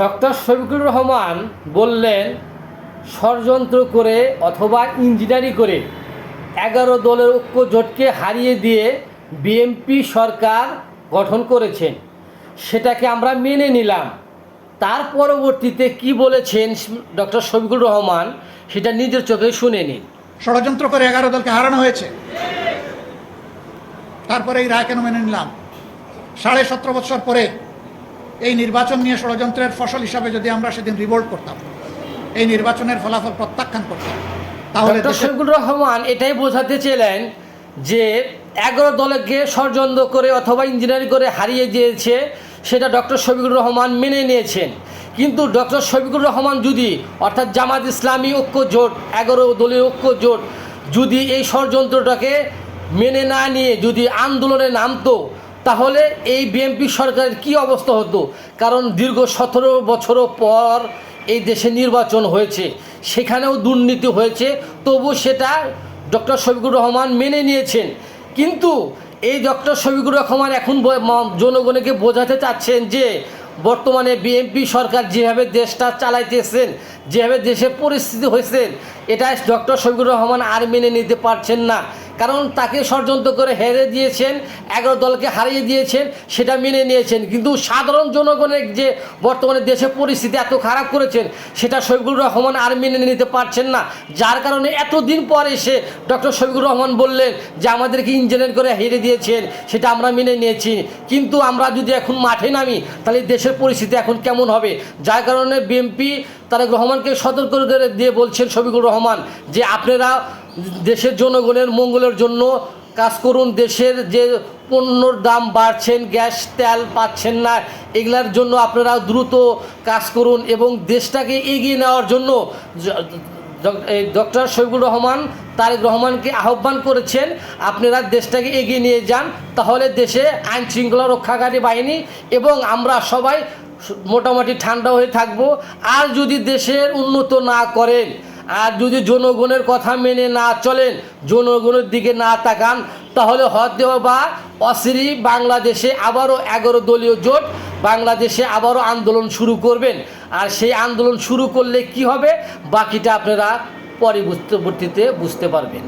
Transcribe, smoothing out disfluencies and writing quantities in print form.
Doctor Shafiqur Rahman বললেন, ষড়যন্ত্র করে অথবা ইঞ্জিনিয়ারিং করে 11 দলের ঐক্য জোটকে হারিয়ে দিয়ে বিএনপি সরকার গঠন করেছেন, সেটাকে আমরা মেনে নিলাম। তার পরবর্তীতে কি বলেছেন ডক্টর শফিকুর রহমান, সেটা নিজের চোখে শুনে নিন। ষড়যন্ত্র করে 11 দলকে হারানো হয়েছে, তারপরে এই রায় কেন মেনে নিলাম? 17.5 বছর পরে এই নির্বাচন নিয়ে ষড়যন্ত্রের ফসল হিসাবে যদি আমরা সেদিন রিভোল্ট করতাম, এই নির্বাচনের ফলাফল প্রত্যাখ্যান করতাম, তাহলে ডক্টর শফিকুর রহমান এটাই বোঝাতে চেলেন যে 11 দলকে ষড়যন্ত্র করে অথবা ইঞ্জিনিয়ারিং করে হারিয়ে দিয়েছে, সেটা ডক্টর শফিকুর রহমান মেনে নিয়েছেন। কিন্তু ডক্টর শফিকুর রহমান যদি, অর্থাৎ জামাত ইসলামী ঐক্য জোট, 11 দলীয় ঐক্য জোট যদি এই ষড়যন্ত্রটাকে মেনে না নিয়ে যদি আন্দোলনে নামতো, তাহলে এই বিএনপি সরকারের কি অবস্থা হতো? কারণ দীর্ঘ 17 বছর পর এই দেশে নির্বাচন হয়েছে, সেখানেও দুর্নীতি হয়েছে, তবু সেটা ডক্টর শফিকুর রহমান মেনে নিয়েছেন। কিন্তু এই ডক্টর শফিকুর রহমান এখন জনগণকে বোঝাতে চাচ্ছেন যে বর্তমানে বিএনপি সরকার যেভাবে দেশটা চালাইতেছেন, যেভাবে দেশের পরিস্থিতি হয়েছে, এটা ডক্টর শফিকুর রহমান আর মেনে নিতে পারছেন না। কারণ তাকে ষড়যন্ত্র করে হেরে দিয়েছেন, 11 দলকে হারিয়ে দিয়েছেন, সেটা মেনে নিয়েছেন। কিন্তু সাধারণ জনগণের যে বর্তমানে দেশের পরিস্থিতি এত খারাপ করেছেন, সেটা শফিকুর রহমান আর মেনে নিতে পারছেন না। যার কারণে এতদিন পর এসে ডক্টর শফিকুর রহমান বললেন যে আমাদেরকে ইঞ্জিনিয়ার করে হেরে দিয়েছেন, সেটা আমরা মেনে নিয়েছি, কিন্তু আমরা যদি এখন মাঠে নামি তাহলে দেশের পরিস্থিতি এখন কেমন হবে? যার কারণে বিএনপি তারেক রহমানকে সতর্ক করে দিয়ে বলছেন শফিকুর রহমান যে আপনারা দেশের জনগণের মঙ্গলের জন্য কাজ করুন। দেশের যে পণ্যর দাম বাড়ছেন, গ্যাস তেল পাচ্ছেন না, এগুলার জন্য আপনারা দ্রুত কাজ করুন এবং দেশটাকে এগিয়ে নেওয়ার জন্য ডক্টর শফিকুর রহমান তারেক রহমানকে আহ্বান করেছেন, আপনারা দেশটাকে এগিয়ে নিয়ে যান, তাহলে দেশে আইন শৃঙ্খলা রক্ষাকারী বাহিনী এবং আমরা সবাই মোটামুটি ঠান্ডা হয়ে থাকব। আর যদি দেশের উন্নত না করেন, আর যদি জনগণের কথা মেনে না চলেন, জনগণের দিকে না তাকান, তাহলে হয়তো বা অচিরেই বাংলাদেশে আবারও 11 দলীয় জোট বাংলাদেশে আবারও আন্দোলন শুরু করবেন। আর সেই আন্দোলন শুরু করলে কি হবে, বাকিটা আপনারা পরবর্তীতে বুঝতে পারবেন।